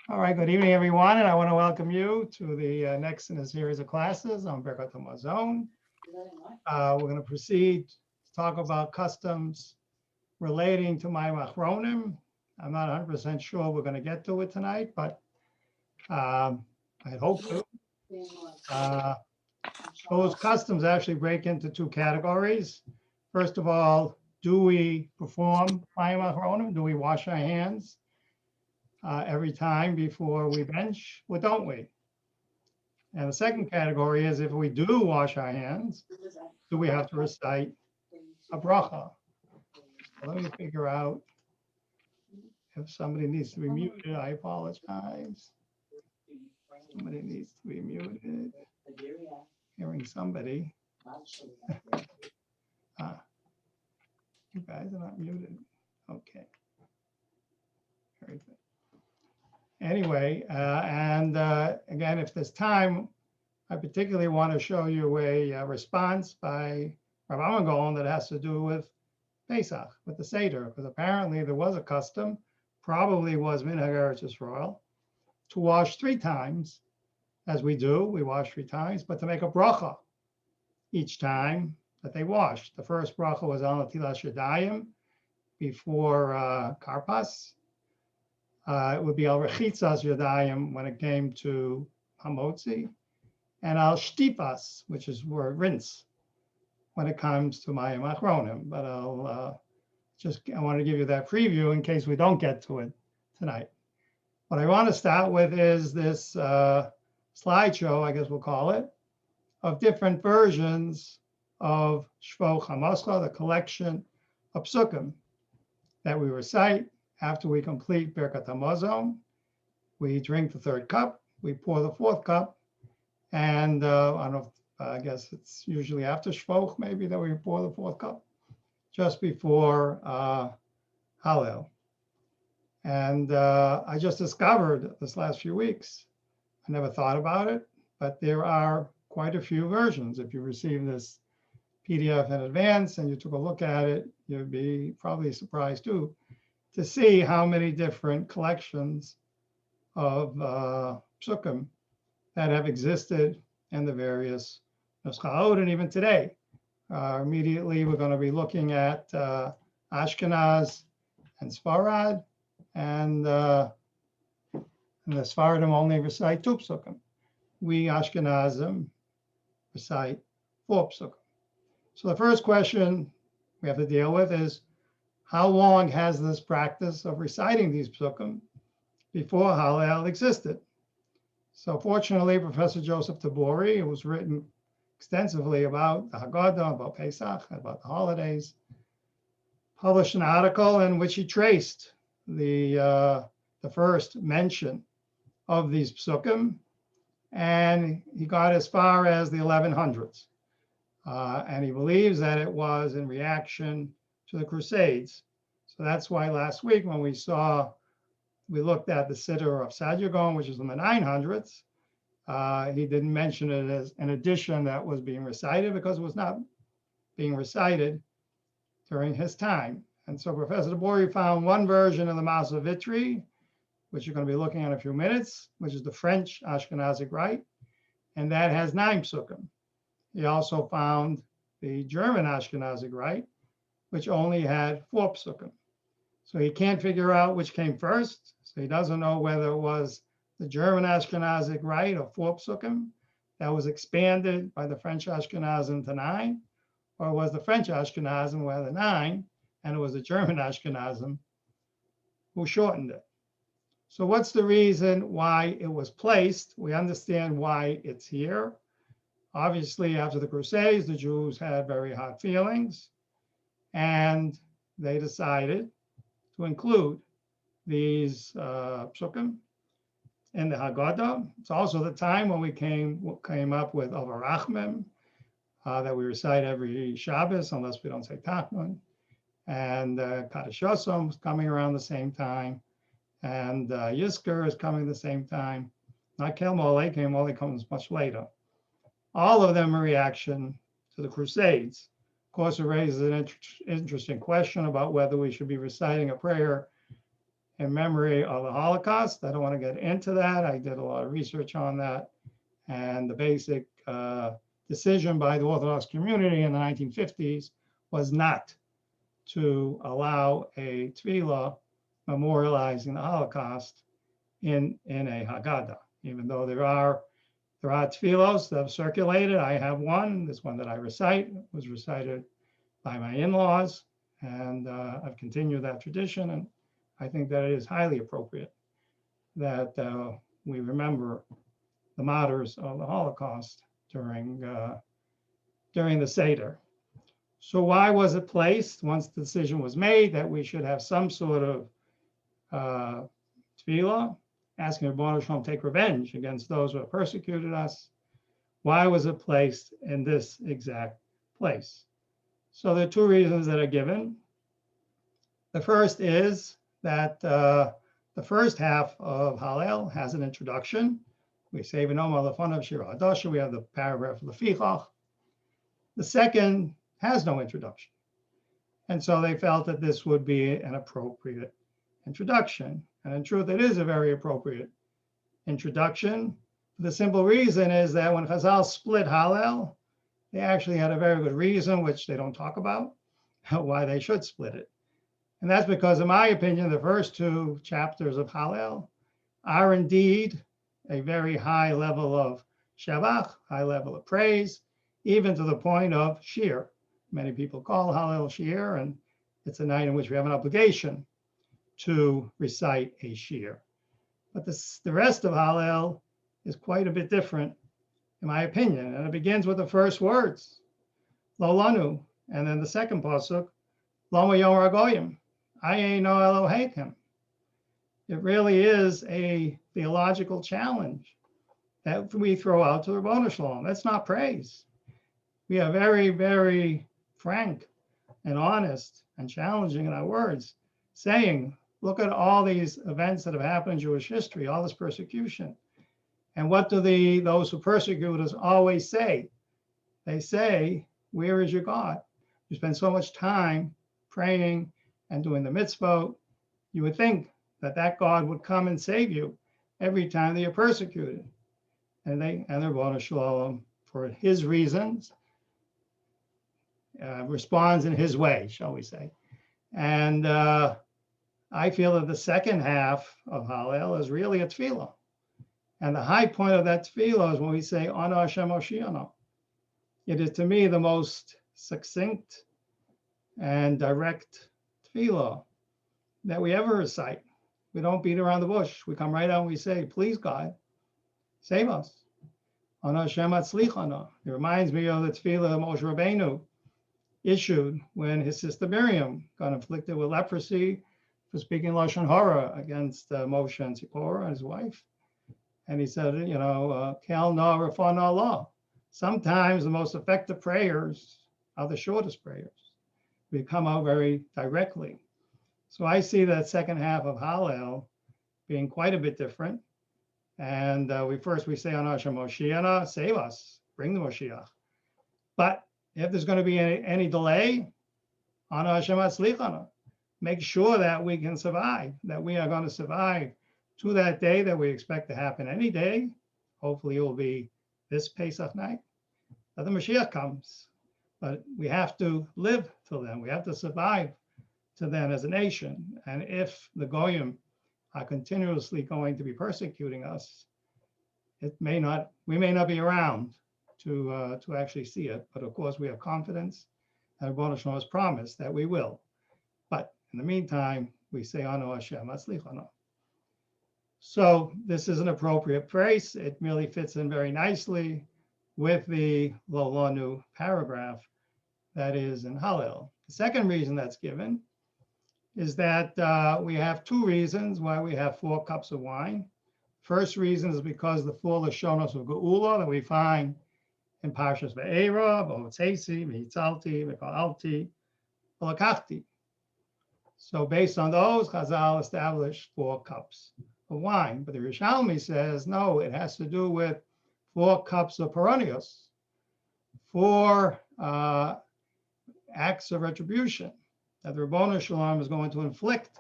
All right, good evening, everyone, and I want to welcome you to the next in a series of classes on Birkat Hamazon. We're going to proceed to talk about customs relating to my Achronim. I'm not 100% sure we're going to get to it tonight, but I hope to. Those customs actually break into two categories. First of all, do we perform Mayim Achronim? Do we wash our hands every time before we bench, or don't we? And the second category is if we do wash our hands, do we have to recite a bracha? So let me figure out if somebody needs to be muted. I apologize. Somebody needs to be muted. Hearing somebody. You guys are not muted. Okay. Very good. Anyway, again, if there's time, I particularly want to show you a response by Rav Amagon that has to do with Pesach, with the Seder, because apparently there was a custom, probably was Minhag Eretz Yisrael, to wash 3 times, as we do, we wash 3 times, but to make a bracha each time that they washed. The first bracha was on Natilas Yadayim before Karpas. It would be al rechitzas yadayim when it came to hamotzi, and al shtipas, which is word rinse, when it comes to mayim achronim. But I want to give you that preview in case we don't get to it tonight. What I want to start with is this slideshow, I guess we'll call it, of different versions of Shfoch Chamascha, the collection of psukim that we recite. After we complete Birkat Hamazon, we drink the 3rd cup, we pour the 4th cup, and I don't know, I guess it's usually after Shfoch maybe that we pour the 4th cup, just before Hallel. And I just discovered this last few weeks, I never thought about it, but there are quite a few versions. If you receive this PDF in advance and you took a look at it, you'd be probably surprised too, to see how many different collections of psukim that have existed in the various nuschaot, and even today. Immediately, we're going to be looking at Ashkenaz and Sfarad, and the Sfaradim only recite 2 psukim. We Ashkenazim recite 4 psukim. So the first question we have to deal with is, how long has this practice of reciting these psukim before Hallel existed? So fortunately, Professor Joseph Tabori, who's written extensively about the Haggadah, about Pesach, about the holidays, published an article in which he traced the first mention of these psukim, and he got as far as the 1100s. And he believes that it was in reaction to the Crusades. So that's why last week when we looked at the Seder of Sadyagon, which is in the 900s, he didn't mention it as an edition that was being recited because it was not being recited during his time. And so Professor Tabori found one version of the Masa Vitri, which you're going to be looking at in a few minutes, which is the French Ashkenazic Rite, and that has 9 psukim. He also found the German Ashkenazic Rite, which only had 4 psukim. So he can't figure out which came first. So he doesn't know whether it was the German Ashkenazic Rite of 4 psukim that was expanded by the French Ashkenazim to 9, or it was the French Ashkenazim who had the 9, and it was the German Ashkenazim who shortened it. So what's the reason why it was placed? We understand why it's here. Obviously, after the Crusades, the Jews had very hot feelings, and they decided to include these psukim in the Haggadah. It's also the time when we came up with Avarachmim that we recite every Shabbos, unless we don't say Tachman, and Kaddish Yosem is coming around the same time, and Yizkor is coming the same time. Not Kel Mole comes much later. All of them in reaction to the Crusades. course, it raises an interesting question about whether we should be reciting a prayer in memory of the Holocaust. I don't want to get into that. I did a lot of research on that. And the basic decision by the Orthodox community in the 1950s was not to allow a tefillah memorializing the Holocaust in a Haggadah, even though there are tefillos that have circulated. I have one, this one that I recite, was recited by my in-laws, and I've continued that tradition, and I think that it is highly appropriate that we remember the martyrs of the Holocaust during the Seder. So why was it placed once the decision was made that we should have some sort of tefillah, asking the Ribono Shel Olam to take revenge against those who have persecuted us? Why was it placed in this exact place? So there are two reasons that are given. The first is that the first half of Hallel has an introduction. We say V'nomar lefonav shir hadasha. We have the paragraph Lefichach. The second has no introduction, and so they felt that this would be an appropriate introduction. And in truth, it is a very appropriate introduction. The simple reason is that when Chazal split Hallel, they actually had a very good reason, which they don't talk about, why they should split it. And that's because, in my opinion, the first two chapters of Hallel are indeed a very high level of Shavach, high level of praise, even to the point of Shir. Many people call Hallel Shir, and it's a night in which we have an obligation to recite a Shir. But the rest of Hallel is quite a bit different, in my opinion. And it begins with the first words, Lo Lanu, and then the second pasuk, Lama Yom Ragoyim, Ayeno Eloheikim. It really is a theological challenge that we throw out to the Ribono Shel Olam. That's not praise. We are very, very frank and honest and challenging in our words, saying, look at all these events that have happened in Jewish history, all this persecution. And what do those who persecute us always say? They say, where is your God? You spend so much time praying and doing the mitzvot. You would think that God would come and save you every time that you're persecuted. And the Ribono Shel Olam, for his reasons, responds in his way, shall we say. And I feel that the second half of Hallel is really a tefillah. And the high point of that tefillah is when we say, Ana Hashem Oshiano. It is, to me, the most succinct and direct tefillah that we ever recite. We don't beat around the bush. We come right out and we say, please, God, save us. Ana Hashem Atzlichana. It reminds me of the tefillah that Moshe Rabbeinu issued when his sister Miriam got afflicted with leprosy for speaking Lashon Hara against Moshe and Zipporah, his wife. And he said, Kel na rafana Allah. Sometimes the most effective prayers are the shortest prayers. We come out very directly. So I see that second half of Hallel being quite a bit different. And we say, Ana Hashem Moshiach, save us, bring the Moshiach. But if there's going to be any delay, Ana Hashem Atzlichana, make sure that we can survive, that we are going to survive to that day that we expect to happen any day. Hopefully it will be this Pesach night, that the Mashiach comes. But we have to live till then. We have to survive to then as a nation. And if the Goyim are continuously going to be persecuting us, we may not be around to actually see it. But of course, we have confidence, and Ribono Shel Olam has promised that we will. But in the meantime, we say, Anu Hashem Atzlichana. So this is an appropriate phrase. It really fits in very nicely with the Lo Lanu paragraph that is in Hallel. The second reason that's given is that we have two reasons why we have 4 cups of wine. First reason is because the 4 Lashonos of Geula that we find in Parshas Ve'era, V'hotzesi, V'hitzalti, V'ka'alti, V'lakachti. So based on those, Chazal established 4 cups of wine. But the Rishalmi says, no, it has to do with 4 cups of Peronios, 4 acts of retribution that the Ribono Shel Olam is going to inflict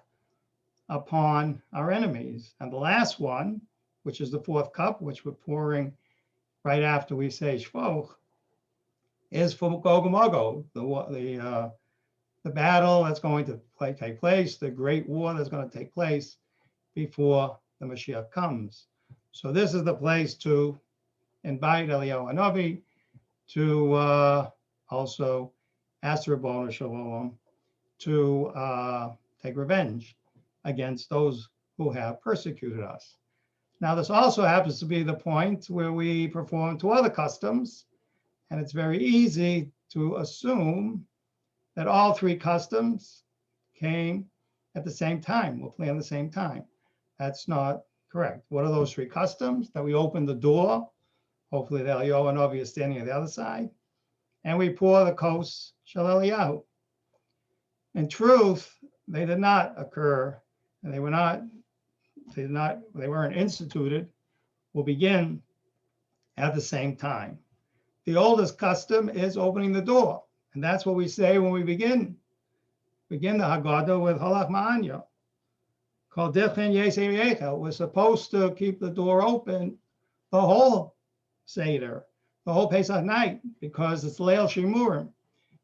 upon our enemies. And the last one, which is the fourth cup, which we're pouring right after we say Shfoch, is for Gog and Magog, the battle that's going to take place, the great war that's going to take place before the Mashiach comes. So this is the place to invite Eliyahu Hanavi to also ask the Ribono Shel Olam to take revenge against those who have persecuted us. Now, this also happens to be the point where we perform two other customs, and it's very easy to assume that all three customs came at the same time, will play at the same time. That's not correct. What are those three customs? That we open the door, hopefully the Eliyahu Hanavi is standing on the other side, and we pour the kos shel Eliyahu. In truth, they did not occur, and they weren't instituted, will begin at the same time. The oldest custom is opening the door, and that's what we say when we begin the Haggadah with Halach Ma'anya. Called Dechen Yesei Yecha. We're supposed to keep the door open the whole Seder, the whole Pesach night, because it's Leil Shimurim.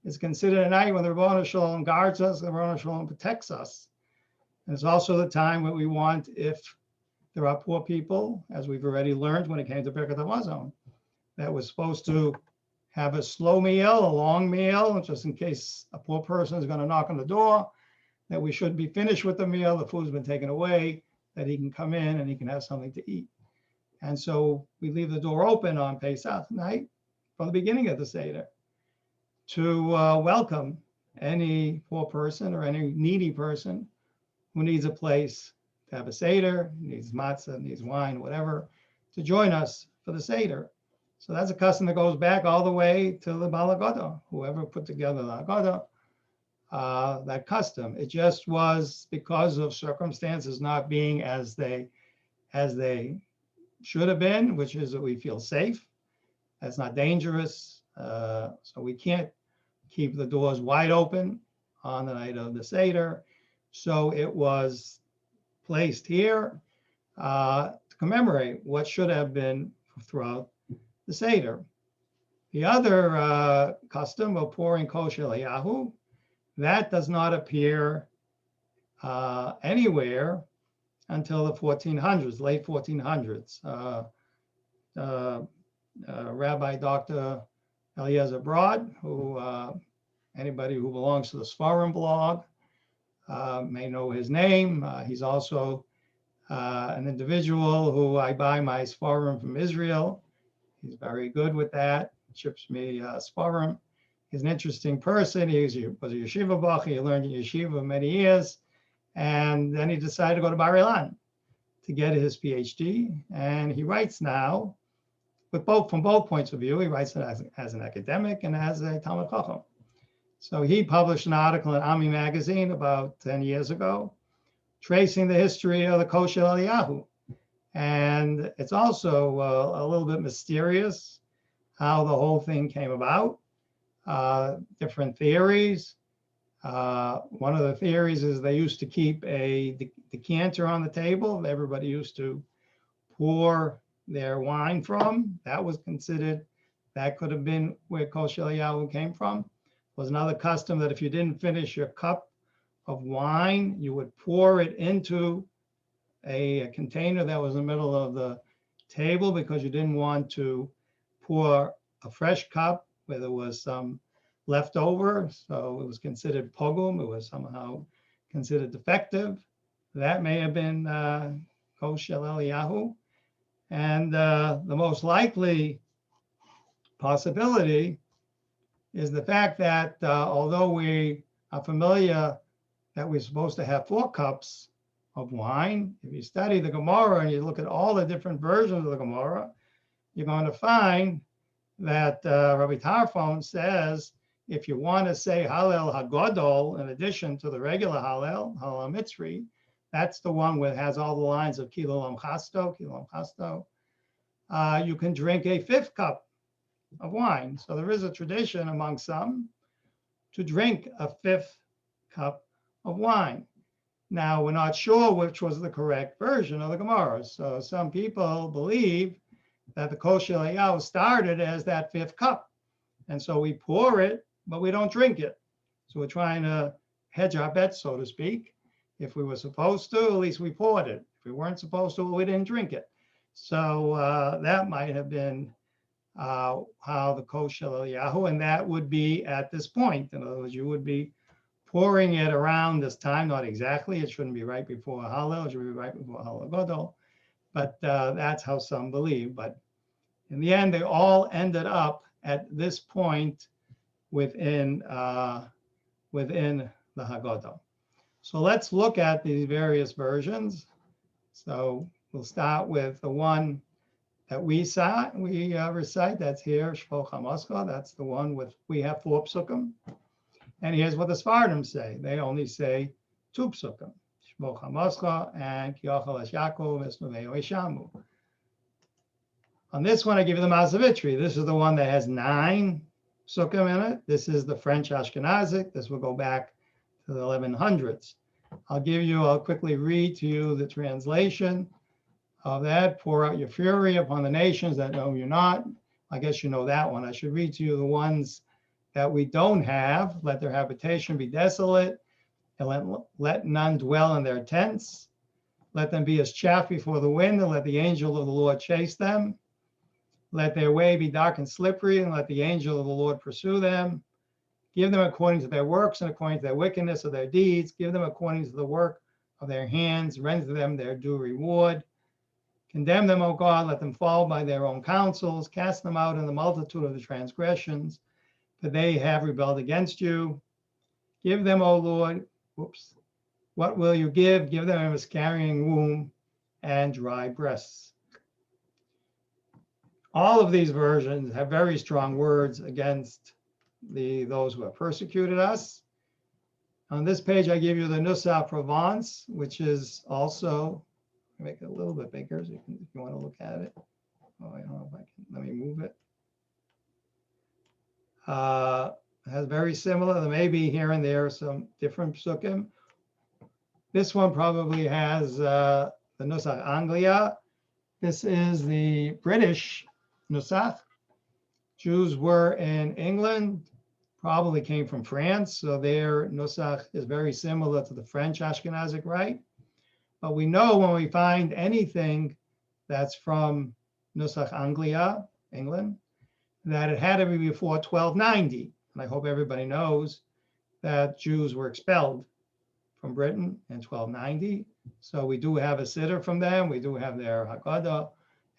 It's considered a night when the Ribono Shel Olam guards us, the Ribono Shel Olam protects us. And it's also the time when we want, if there are poor people, as we've already learned when it came to Birkat HaMazon, that we're supposed to have a slow meal, a long meal, just in case a poor person is going to knock on the door, that we should be finished with the meal, the food's been taken away, that he can come in and he can have something to eat. And so we leave the door open on Pesach night from the beginning of the Seder to welcome any poor person or any needy person who needs a place to have a Seder, needs matzah, needs wine, whatever, to join us for the Seder. So that's a custom that goes back all the way to the Bal Haggadah, whoever put together the Haggadah, that custom. It just was because of circumstances not being as they should have been, which is that we feel safe, that's not dangerous. So we can't keep the doors wide open on the night of the Seder. So it was placed here to commemorate what should have been throughout the Seder. The other custom of pouring kos shel Eliyahu, that does not appear anywhere until the 1400s, late 1400s. Rabbi Dr. Eliezer Broad, who anybody who belongs to the Sfarim blog may know his name. He's also an individual who I buy my Sfarim from Israel. He's very good with that, ships me Sfarim. He's an interesting person. He was a yeshiva bach. He learned in yeshiva many years. And then he decided to go to Bar Ilan to get his PhD. And he writes now, from both points of view. He writes it as an academic and as a Talmud Chacham. So he published an article in Ami magazine about 10 years ago, tracing the history of the kos shel Eliyahu. And it's also a little bit mysterious how the whole thing came about. Different theories. One of the theories is they used to keep a decanter on the table that everybody used to pour their wine from. That was considered, that could have been where kos shel Eliyahu came from. It was another custom that if you didn't finish your cup of wine, you would pour it into a container that was in the middle of the table because you didn't want to pour a fresh cup where there was some left over. So it was considered pogum. It was somehow considered defective. That may have been kos shel Eliyahu. And the most likely possibility is the fact that although we are familiar that we're supposed to have 4 cups of wine, if you study the Gemara and you look at all the different versions of the Gemara, you're going to find that Rabbi Tarfon says, if you want to say Hallel HaGadol in addition to the regular Hallel, Hallel Mitzri, that's the one that has all the lines of Kilo Chasto. You can drink a 5th cup of wine. So there is a tradition among some to drink a 5th cup of wine. Now, we're not sure which was the correct version of the Gemara. So some people believe that the Kol Shel Eliyahu started as that fifth cup. And so we pour it, but we don't drink it. So we're trying to hedge our bets, so to speak. If we were supposed to, at least we poured it. If we weren't supposed to, we didn't drink it. So that might have been how the Kol Shel Eliyahu, and that would be at this point. In other words, you would be pouring it around this time, not exactly. It shouldn't be right before Hallel. It should be right before Hallel Gadol. But that's how some believe. But in the end, they all ended up at this point within the Haggadah. So let's look at these various versions. So we'll start with the one that we recite. That's here, Shfoch Chamascha. That's the one with, we have 4 psukim. And here's what the Sephardim say. They only say 2 psukim, Shfoch Chamascha and Ki Yochel Es Yaakov Es Neveo Eshamu. On this one, I give you the Masavitri. This is the one that has 9 psukim in it. This is the French Ashkenazic. This will go back to the 1100s. I'll quickly read to you the translation of that. Pour out your fury upon the nations that know you not. I guess you know that one. I should read to you the ones that we don't have. Let their habitation be desolate, and let none dwell in their tents. Let them be as chaff before the wind, and let the angel of the Lord chase them. Let their way be dark and slippery, and let the angel of the Lord pursue them. Give them according to their works and according to their wickedness of their deeds. Give them according to the work of their hands. Render them their due reward. Condemn them, O God. Let them fall by their own counsels. Cast them out in the multitude of the transgressions, for they have rebelled against you. Give them, O Lord, what will you give? Give them a miscarrying womb and dry breasts. All of these versions have very strong words against those who have persecuted us. On this page, I give you the Nusach Provence, which is also, make it a little bit bigger so if you want to look at it. Oh, I don't know if I can, let me move it. It has very similar, there may be here and there some different psukim. This one probably has the Nusach Anglia. This is the British Nusach. Jews were in England, probably came from France, so their Nusach is very similar to the French Ashkenazic rite. But we know when we find anything that's from Nusach Anglia, England, that it had to be before 1290. And I hope everybody knows that Jews were expelled from Britain in 1290. So we do have a Seder from them. We do have their Haggadah.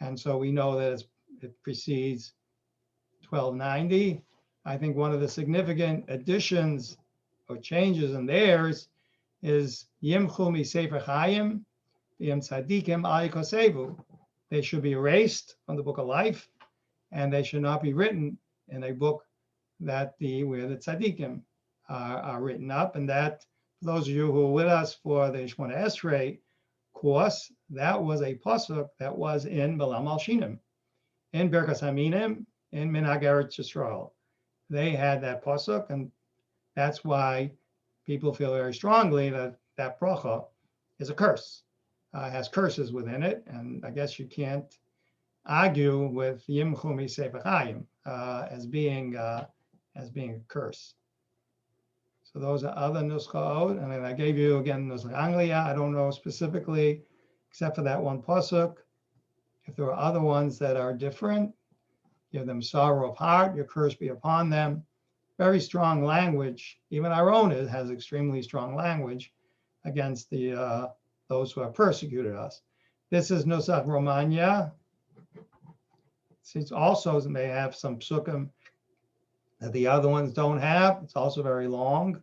And so we know that it precedes 1290. I think one of the significant additions or changes in theirs is Yimchu mi Sefer Chaim, Yim Tzadikim al Yikosevu. They should be erased from the book of life, and they should not be written in a book where the Tzadikim are written up. And that, for those of you who are with us for the Shmona Esrei course, that was a pasuk that was in Balam al Shinim, in Berkas Haminim, in Minhag Eretz Yisrael. They had that pasuk, and that's why people feel very strongly that that bracha is a curse. It has curses within it, and I guess you can't argue with Yimchu mi Sefer Chaim as being a curse. So those are other nuschaot, and then I gave you again Nusach Anglia. I don't know specifically, except for that one pasuk, if there are other ones that are different. Give them sorrow of heart, your curse be upon them. Very strong language. Even our own has extremely strong language against those who have persecuted us. This is Nusach Romania. It also may have some psukim that the other ones don't have. It's also very long.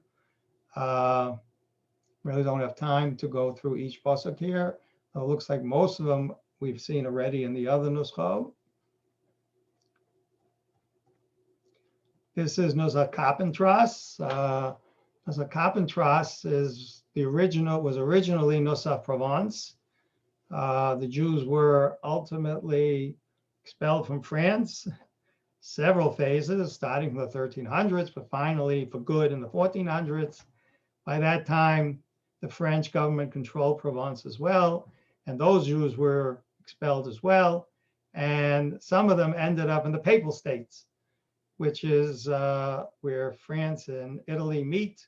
Really don't have time to go through each pasuk here. It looks like most of them we've seen already in the other nuschot. This is Nusach Kapentras. Nusach Kapentras was originally Nusach Provence. The Jews were ultimately expelled from France, several phases, starting from the 1300s, but finally for good in the 1400s. By that time, the French government controlled Provence as well, and those Jews were expelled as well. And some of them ended up in the Papal States, which is where France and Italy meet,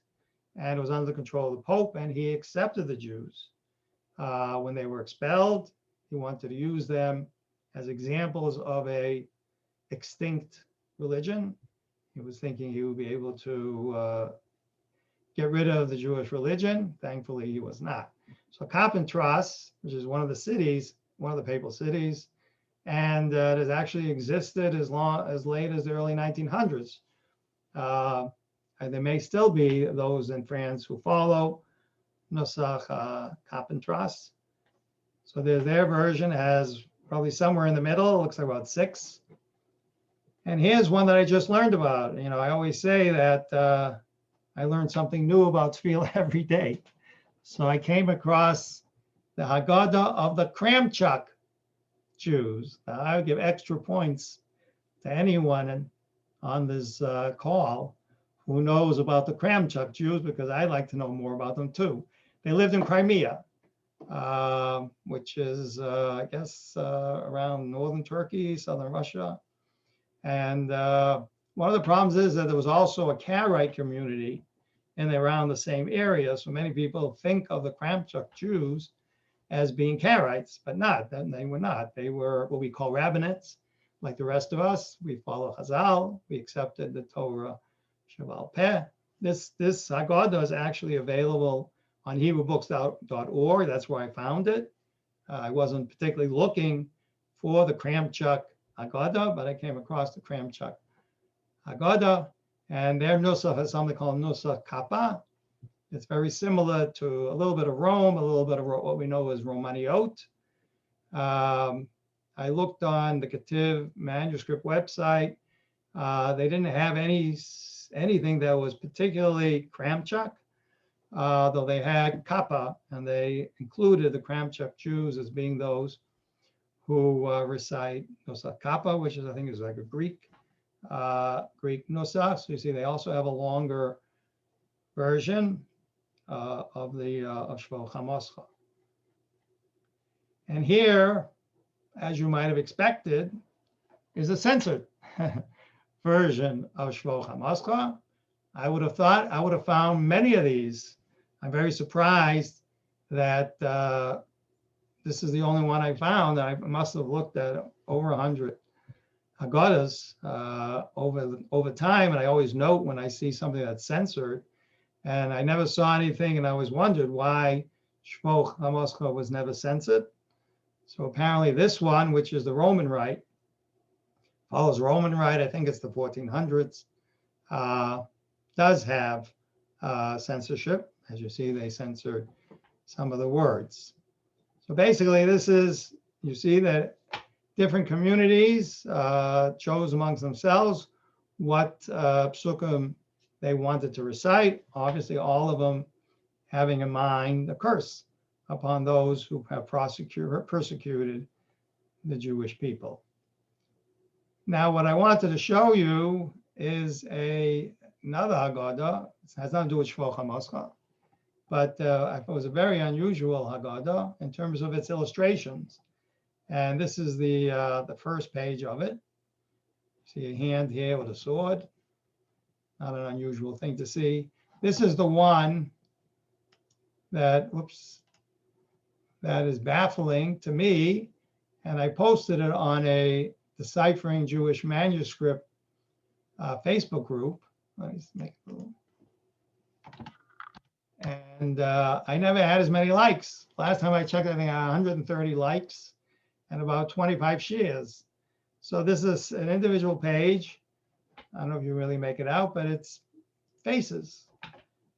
and it was under the control of the Pope, and he accepted the Jews. When they were expelled, he wanted to use them as examples of a extinct religion. He was thinking he would be able to get rid of the Jewish religion. Thankfully, he was not. So Carpentras, which is one of the cities, one of the papal cities, and it has actually existed as late as the early 1900s. And there may still be those in France who follow Nusach Carpentras. So their version has probably somewhere in the middle, it looks like about 6. And here's one that I just learned about. You know, I always say that I learn something new about tefillah every day. So I came across the Haggadah of the Kramchuk Jews. Now, I would give extra points to anyone on this call who knows about the Kramchuk Jews, because I'd like to know more about them too. They lived in Crimea, which is, I guess, around northern Turkey, southern Russia. And one of the problems is that there was also a Karaite community in around the same area. So many people think of the Kramchuk Jews as being Karaites, but not. They were not. They were what we call rabbinites, like the rest of us. We follow Chazal. We accepted the Torah Sheval Peh. This Haggadah is actually available on HebrewBooks.org. That's where I found it. I wasn't particularly looking for the Kramchuk Haggadah, but I came across the Kramchuk Haggadah, and their nusach has something called nusach kappa. It's very similar to a little bit of Rome, a little bit of what we know as Romaniot. I looked on the Ketiv manuscript website. They didn't have anything that was particularly Kramchuk, though they had kappa, and they included the Kramchuk Jews as being those who recite nusach kappa, which is, I think, is like a Greek nusach. So you see, they also have a longer version of Shfoch Chamascha. And here, as you might have expected, is a censored version of Shfoch Chamascha. I would have found many of these. I'm very surprised that this is the only one I found. I must have looked at over 100 Haggadahs over time, and I always note when I see something that's censored. And I never saw anything, and I always wondered why Shfoch Chamascha was never censored. So apparently this one, which is the Roman Rite, follows Roman Rite, I think it's the 1400s, does have censorship. As you see, they censored some of the words. So basically this is, you see that different communities chose amongst themselves what psukim they wanted to recite, obviously all of them having in mind the curse upon those who have persecuted the Jewish people. Now, what I wanted to show you is another Haggadah. It has nothing to do with Shfoch Chamascha, but I thought it was a very unusual Haggadah in terms of its illustrations. And this is the first page of it. See a hand here with a sword. Not an unusual thing to see. This is the one that, that is baffling to me. And I posted it on a Deciphering Jewish Manuscript Facebook group. Let me make it a little. And I never had as many likes. Last time I checked, I think I had 130 likes and about 25 shares. So this is an individual page. I don't know if you really make it out, but it's faces,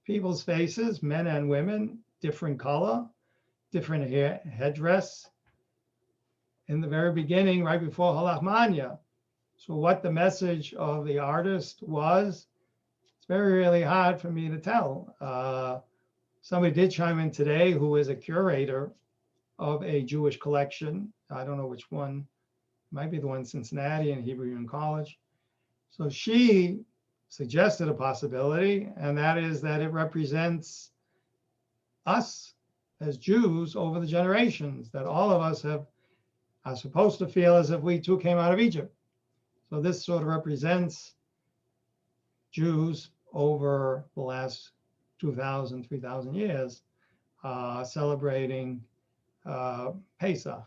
people's faces, men and women, different color, different headdress. In the very beginning, right before Halach Manya. So what the message of the artist was, it's really hard for me to tell. Somebody did chime in today who is a curator of a Jewish collection. I don't know which one, might be the one in Cincinnati and Hebrew Union College. So she suggested a possibility, and that is that it represents us as Jews over the generations, that all of us are supposed to feel as if we too came out of Egypt. So this sort of represents Jews over the last 2,000, 3,000 years celebrating Pesach.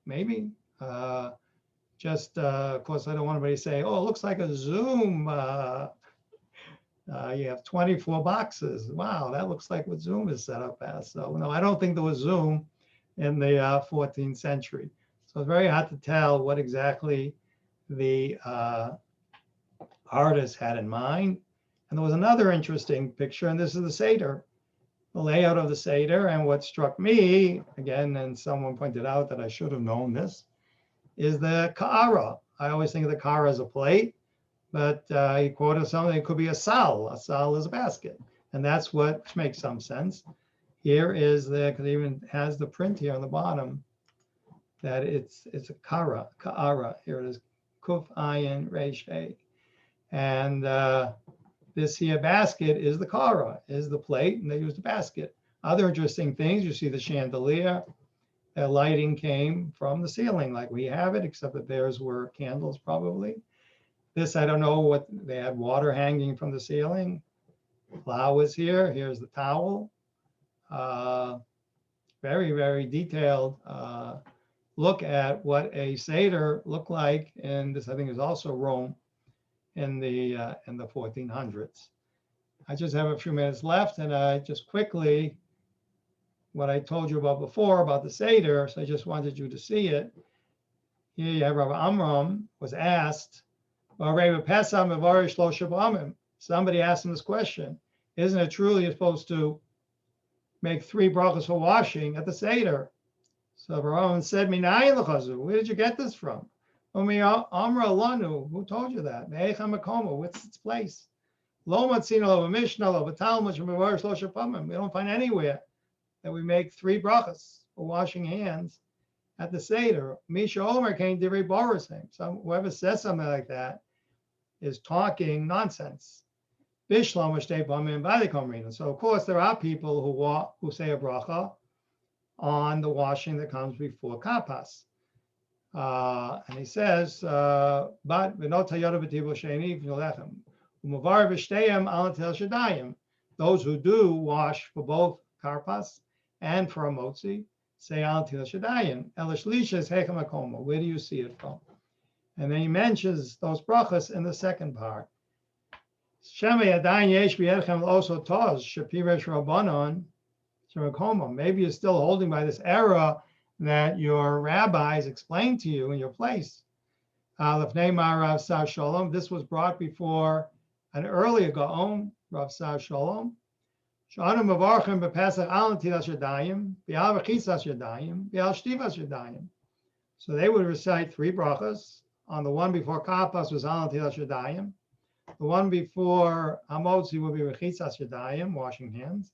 Maybe. Of course, I don't want anybody to say, oh, it looks like a Zoom. You have 24 boxes. Wow, that looks like what Zoom is set up as. So no, I don't think there was Zoom in the 14th century. So it's very hard to tell what exactly the artist had in mind. And there was another interesting picture, and this is the Seder, the layout of the Seder. And what struck me, again, and someone pointed out that I should have known this, is the ka'ara. I always think of the ka'ara as a plate, but he quoted something, it could be a sal. A sal is a basket. And that's what makes some sense. Here is because it even has the print here on the bottom, that it's a ka'ara. Here it is, kuf ayin resh hey. And this here basket is the kara, is the plate, and they use the basket. Other interesting things, you see the chandelier, the lighting came from the ceiling like we have it, except that theirs were candles probably. This, I don't know what, they had water hanging from the ceiling. Flowers here, here's the towel. Very, very detailed look at what a Seder looked like. And this, I think, is also Rome in the 1400s. I just have a few minutes left, and I just quickly, what I told you about before about the Seder, so I just wanted you to see it. Here you have Rabbi Amram was asked, somebody asked him this question, isn't it true you're supposed to make 3 brachas for washing at the Seder? So Rabbi said, where did you get this from? Amra Lanu, who told you that? What's its place? We don't find anywhere that we make 3 brachas for washing hands at the Seder. Misha Omer came to Borisim. Whoever says something like that is talking nonsense. So of course there are people who say a bracha on the washing that comes before kapas. And he says, but those who do wash for both karpas and for a motzi say al til shadayim. Where do you see it from? And then he mentions those brachas in the second part. Maybe you're still holding by this error that your rabbis explained to you in your place. This was brought before an earlier Gaon, Rav Sar Shalom. So they would recite 3 brachas. On the one before Kapas was Al Tilas Yadayim. The one before Hamotzi would be Rechisas Yadayim, washing hands.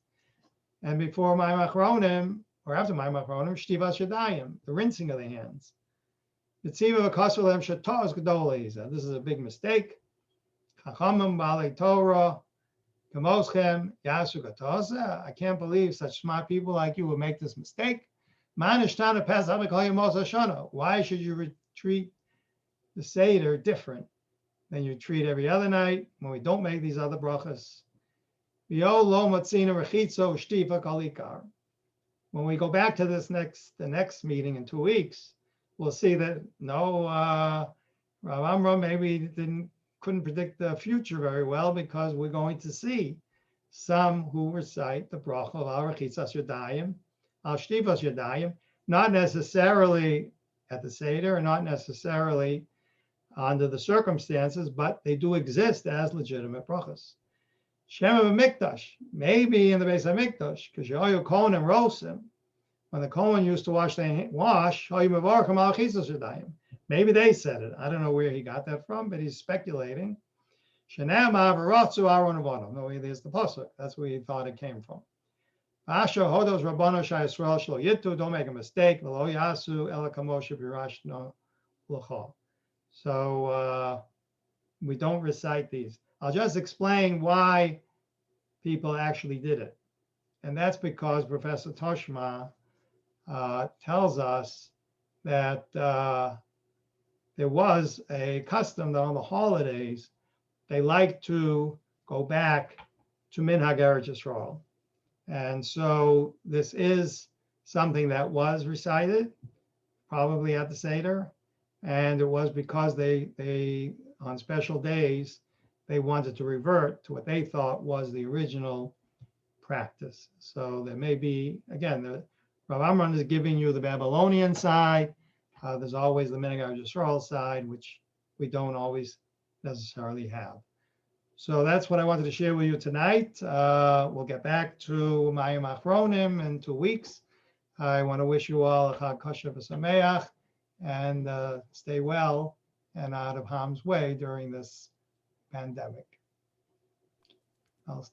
And before Mayim Achronim, or after Mayim Achronim, Shtivas Yadayim, the rinsing of the hands. This is a big mistake. Chachamim Baalei Torah, Kamoschem Yasu Gatosa. I can't believe such smart people like you would make this mistake. Why should you treat the Seder different than you treat every other night when we don't make these other brachas? When we go back to the next meeting in 2 weeks, we'll see that no, Rav Amram maybe couldn't predict the future very well, because we're going to see some who recite the bracha of al rechitzas yadayim, al shtivas yadayim, not necessarily at the Seder, and not necessarily under the circumstances, but they do exist as legitimate brachas. Shem of Mikdash, maybe in the base of Mikdash, because Yoyu Kohen and Rosim, when the Kohen used to maybe they said it. I don't know where he got that from, but he's speculating. No, there's the pasuk. That's where he thought it came from. Don't make a mistake. So we don't recite these. I'll just explain why people actually did it. And that's because Professor Toshma tells us that there was a custom that on the holidays, they like to go back to Minhag Eretz Yisrael. And so this is something that was recited, probably at the Seder. And it was because they on special days, they wanted to revert to what they thought was the original practice. So there may be, again, the Rav Amram is giving you the Babylonian side. There's always the Minhag Yisrael side, which we don't always necessarily have. So that's what I wanted to share with you tonight. We'll get back to Mayim Achronim in 2 weeks. I want to wish you all a Chag Kosher v'Sameach, and stay well and out of harm's way during this pandemic. I'll